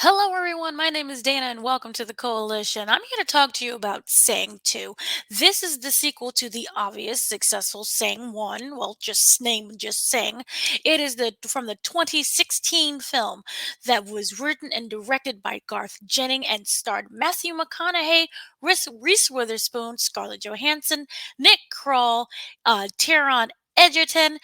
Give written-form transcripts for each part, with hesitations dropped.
Hello, everyone. My name is Dana, and welcome to the Coalition. I'm here to talk to you about Sang 2. This is the sequel to the obvious successful Sang 1. Well, just name just Sang. It is the from the 2016 film that was written and directed by Garth Jennings and starred Matthew McConaughey, Reese Witherspoon, Scarlett Johansson, Nick Kroll, Taron Egerton,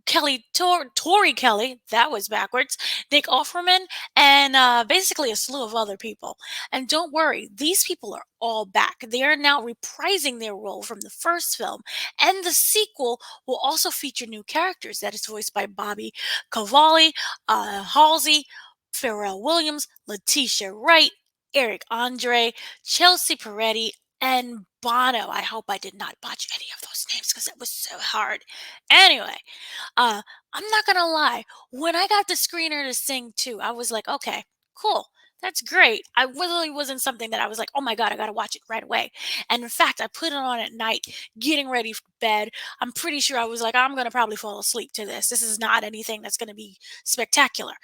Tori Kelly, that was backwards, Nick Offerman, and basically a slew of other people. And don't worry, these people are all back. They are now reprising their role from the first film, and the sequel will also feature new characters that is voiced by Bobby Cavalli, Halsey, Pharrell Williams, Letitia Wright, Eric Andre, Chelsea Peretti, and Bono. I hope I did not botch any of those names because that was so hard. Anyway, uh, I'm not gonna lie. When I got the screener to Sing 2, I was like, okay, cool. That's great. I really wasn't something that I was like, oh my God, I gotta watch it right away. And in fact, I put it on at night, getting ready for bed. I'm pretty sure I was like, I'm gonna probably fall asleep to this. This is not anything that's gonna be spectacular.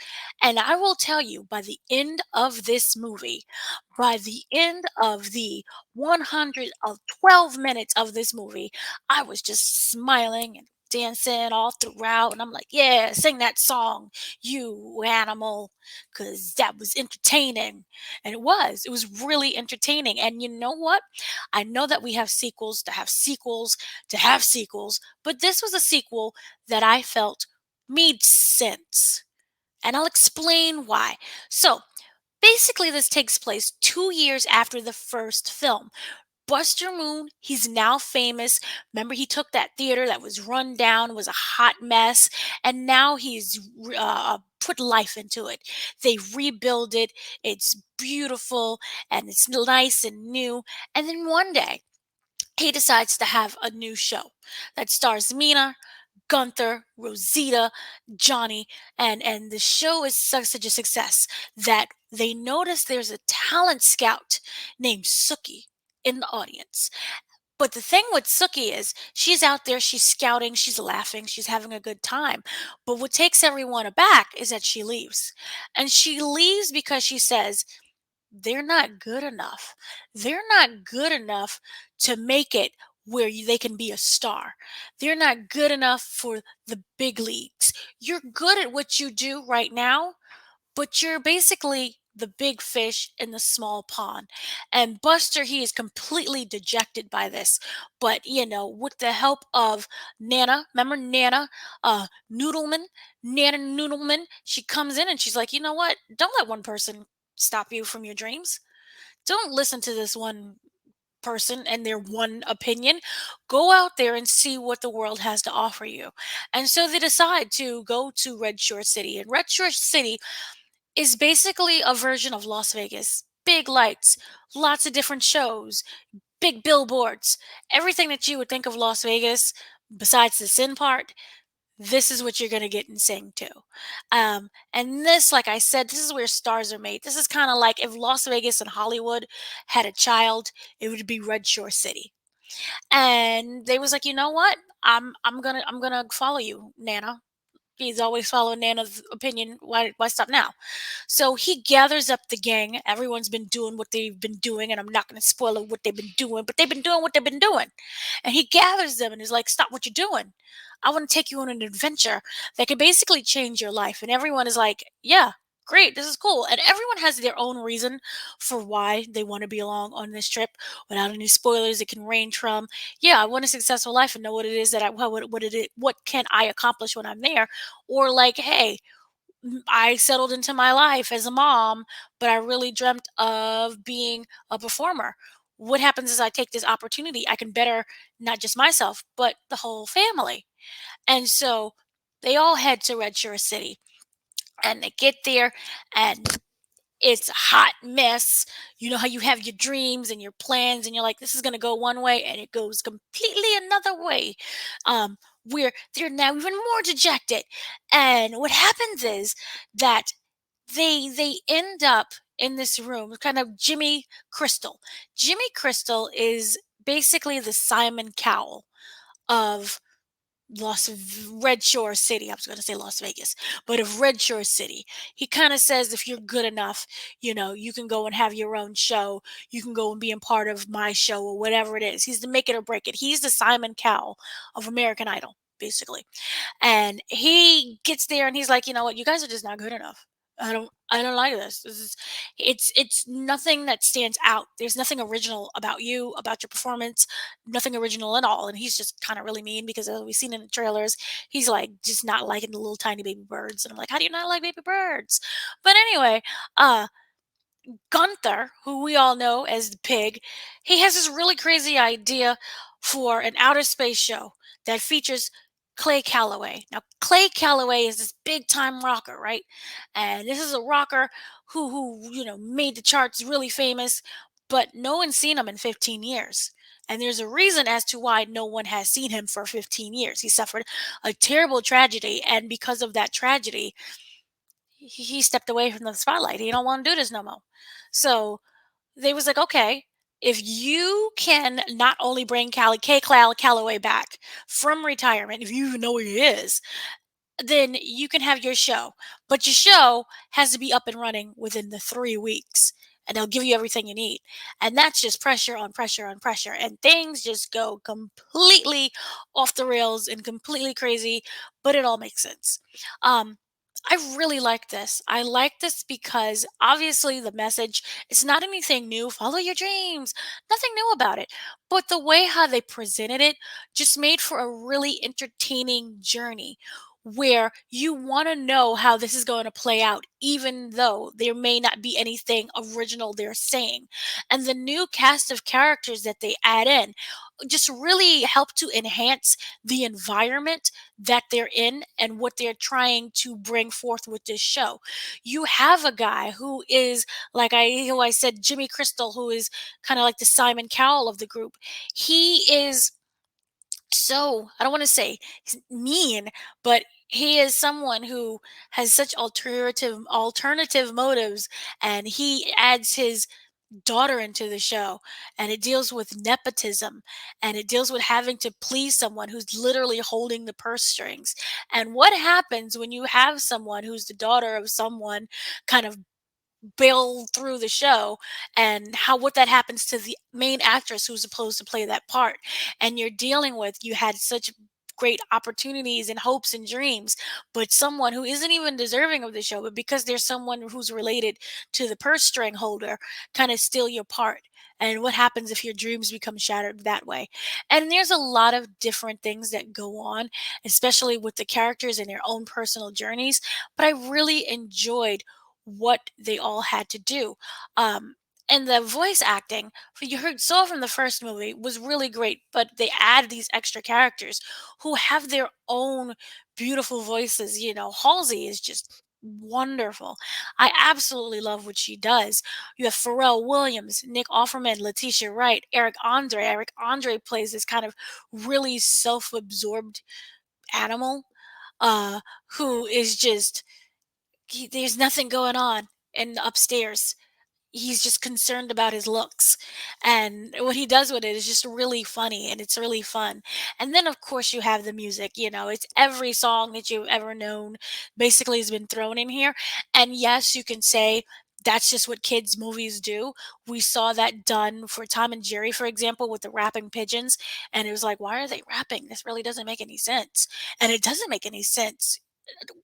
And I will tell you, by the end of this movie, by the end of the 112 minutes of this movie, I was just smiling and dancing all throughout. And I'm like, yeah, sing that song, you animal, because that was entertaining. And it was really entertaining. And you know what? I know that we have sequels to have sequels to have sequels, but this was a sequel that I felt made sense. And I'll explain why. So, basically, this takes place 2 years after the first film. Buster Moon, he's now famous. Remember, he took that theater that was run down, was a hot mess, and now put life into it. They rebuild it. It's beautiful and it's nice and new. And then one day, he decides to have a new show that stars Mina, Gunther, Rosita, Johnny, and the show is such a success that they notice there's a talent scout named Suki in the audience. But the thing with Suki is she's out there, she's scouting, she's laughing, she's having a good time. But what takes everyone aback is that she leaves. And she leaves because she says, they're not good enough. They're not good enough to make it where they can be a star. They're not good enough for the big leagues. You're good at what you do right now, but you're basically the big fish in the small pond. And Buster, he is completely dejected by this. But, with the help of Nana, remember Nana, Noodleman, Nana Noodleman, she comes in and she's like, you know what? Don't let one person stop you from your dreams. Don't listen to this one person and their one opinion. Go out there and see what the world has to offer you. And so they decide to go to Red Shore City. And Red Shore City is basically a version of Las Vegas. Big lights, lots of different shows, big billboards, everything that you would think of Las Vegas, besides the sin part, this is what you're going to get in Sing 2. And this, like I said, this is where stars are made. This is kind of like if Las Vegas and Hollywood had a child, it would be Red Shore City. And they was like, you know what? I'm gonna follow you, Nana. He's always following Nana's opinion. Why stop now? So he gathers up the gang. Everyone's been doing what they've been doing, and I'm not going to spoil it what they've been doing, but they've been doing what they've been doing. And he gathers them and is like, "Stop what you're doing. I want to take you on an adventure that could basically change your life." And everyone is like, "Yeah, great, this is cool." And everyone has their own reason for why they want to be along on this trip. Without any spoilers, it can range from, "Yeah, I want a successful life and know what it is that what can I accomplish when I'm there," or like, "Hey, I settled into my life as a mom, but I really dreamt of being a performer. What happens is I take this opportunity, I can better not just myself, but the whole family." And so they all head to Red Shore City and they get there and it's a hot mess. You know how you have your dreams and your plans, and you're like, this is going to go one way, and it goes completely another way. Where they're now even more dejected. And what happens is that they end up in this room, kind of Jimmy Crystal. Jimmy Crystal is basically the Simon Cowell of Red Shore City. I was going to say Las Vegas, but of Red Shore City. He kind of says if you're good enough, you can go and have your own show. You can go and be a part of my show or whatever it is. He's the make it or break it. He's the Simon Cowell of American Idol, basically. And he gets there and he's like, "You know what? You guys are just not good enough. I don't like this. It's nothing that stands out. There's nothing original about you, about your performance, nothing original at all." And he's just kind of really mean because as we've seen in the trailers, he's like just not liking the little tiny baby birds. And I'm like, "How do you not like baby birds?" But anyway, uh Gunther, who we all know as the pig, he has this really crazy idea for an outer space show that features Clay Calloway. Now, Clay Calloway is this big time rocker, right? And this is a rocker who made the charts really famous, but no one's seen him in 15 years. And there's a reason as to why no one has seen him for 15 years. He suffered a terrible tragedy, and because of that tragedy, he stepped away from the spotlight. He don't want to do this no more. So they was like, okay, if you can not only bring Calloway back from retirement, if you even know where he is, then you can have your show. But your show has to be up and running within the 3 weeks. And they'll give you everything you need. And that's just pressure on pressure on pressure. And things just go completely off the rails and completely crazy, but it all makes sense. Um, I really like this. I like this because obviously the message, it's not anything new. Follow your dreams. Nothing new about it. But the way how they presented it just made for a really entertaining journey where you want to know how this is going to play out, even though there may not be anything original they're saying. And the new cast of characters that they add in just really help to enhance the environment that they're in and what they're trying to bring forth with this show. You have a guy who is like who I said, Jimmy Crystal, who is kind of like the Simon Cowell of the group. He is so, I don't want to say he's mean, but he is someone who has such alternative motives, and he adds his daughter into the show, and it deals with nepotism, and it deals with having to please someone who's literally holding the purse strings. And what happens when you have someone who's the daughter of someone kind of bail through the show, and how what that happens to the main actress who's supposed to play that part. And you're dealing with, you had such great opportunities and hopes and dreams, but someone who isn't even deserving of the show, but because there's someone who's related to the purse string holder, kind of steal your part. And what happens if your dreams become shattered that way? And there's a lot of different things that go on, especially with the characters and their own personal journeys. But I really enjoyed what they all had to do. And the voice acting you heard saw from the first movie was really great, but they add these extra characters who have their own beautiful voices. Halsey is just wonderful. I absolutely love what she does. You have Pharrell Williams, Nick Offerman, Letitia Wright, Eric Andre. Eric Andre plays this kind of really self-absorbed animal uh, who is just there's nothing going on in upstairs. He's just concerned about his looks. And what he does with it is just really funny and it's really fun. And then of course you have the music, it's every song that you've ever known basically has been thrown in here. And yes, you can say that's just what kids movies do. We saw that done for Tom and Jerry, for example, with the rapping pigeons. And it was like, why are they rapping? This really doesn't make any sense. And it doesn't make any sense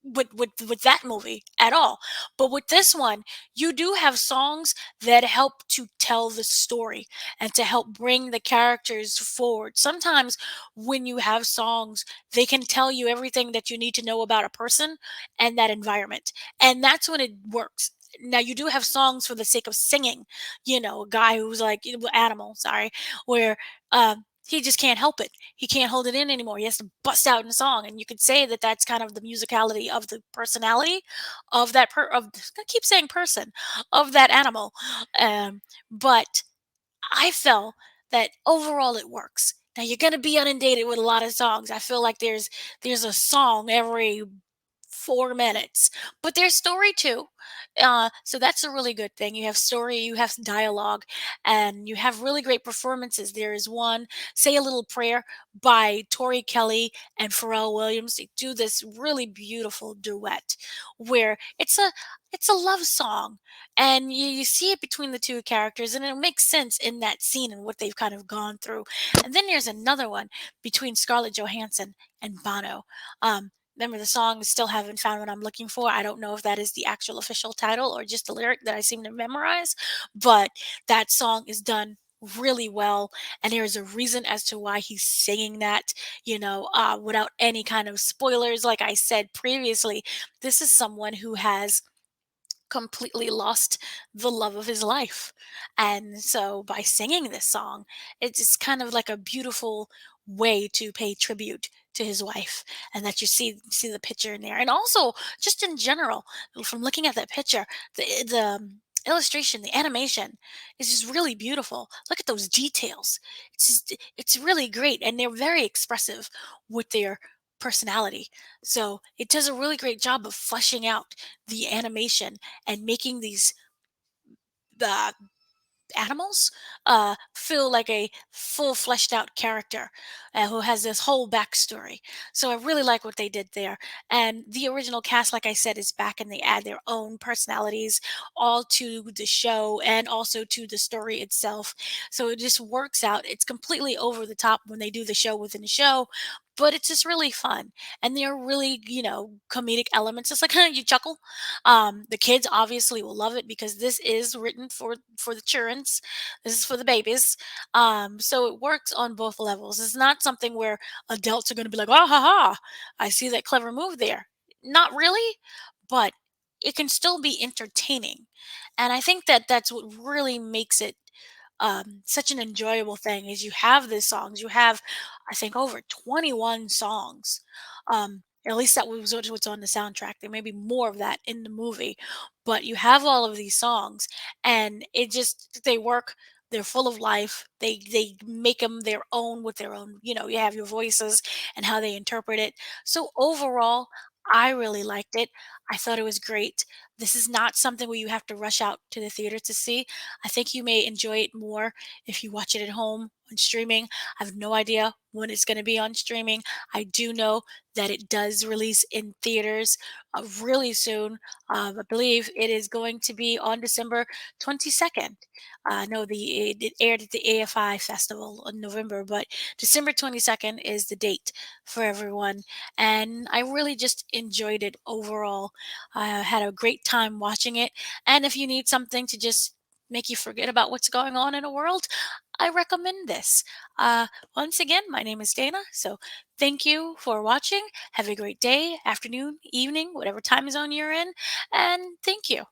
with that movie at all. But with this one, you do have songs that help to tell the story and to help bring the characters forward. Sometimes when you have songs, they can tell you everything that you need to know about a person and that environment. And that's when it works. Now you do have songs for the sake of singing, a guy who's like animal, sorry, where he just can't help it. He can't hold it in anymore. He has to bust out in song, and you could say that that's kind of the musicality of the personality of that I keep saying person of that animal. But I felt that overall it works. Now you're going to be inundated with a lot of songs. I feel like there's a song every 4 minutes. But there's story too. So that's a really good thing. You have story, you have dialogue, and you have really great performances. There is one, Say a Little Prayer by Tori Kelly and Pharrell Williams. They do this really beautiful duet where it's a love song, and you see it between the two characters, and it makes sense in that scene and what they've kind of gone through. And then there's another one between Scarlett Johansson and Bono. Remember, the song Still Haven't Found What I'm Looking For. I don't know if that is the actual official title or just a lyric that I seem to memorize, but that song is done really well. And there is a reason as to why he's singing that, without any kind of spoilers. Like I said previously, this is someone who has completely lost the love of his life. And so by singing this song, it's kind of like a beautiful way to pay tribute to his wife, and that you see the picture in there. And also just in general, from looking at that picture, the illustration, the animation is just really beautiful. Look at those details. It's really great, and they're very expressive with their personality. So it does a really great job of fleshing out the animation and making these uh, animals feel like a full fleshed out character who has this whole backstory. So I really like what they did there. And the original cast, like I said, is back, and they add their own personalities all to the show and also to the story itself. So it just works out. It's completely over the top when they do the show within the show. But it's just really fun, and there are really, comedic elements. It's like you chuckle. The kids obviously will love it because this is written for the childrens. This is for the babies. So it works on both levels. It's not something where adults are going to be like, "Oh, ha ha! I see that clever move there." Not really, but it can still be entertaining, and I think that that's what really makes it such an enjoyable thing. Is you have these songs. You have, I think, over 21 songs. At least that was what's on the soundtrack. There may be more of that in the movie, but you have all of these songs, and it just they work. They're full of life. They make them their own with their own. You have your voices and how they interpret it. So overall, I really liked it. I thought it was great. This is not something where you have to rush out to the theater to see. I think you may enjoy it more if you watch it at home on streaming. I have no idea when it's going to be on streaming. I do know that it does release in theaters really soon. I believe it is going to be on December 22nd. No, it aired at the AFI Festival in November, but December 22nd is the date for everyone. And I really just enjoyed it overall. I had a great time watching it. And if you need something to just make you forget about what's going on in the world, I recommend this. Once again, my name is Dana. So thank you for watching. Have a great day, afternoon, evening, whatever time zone you're in. And thank you.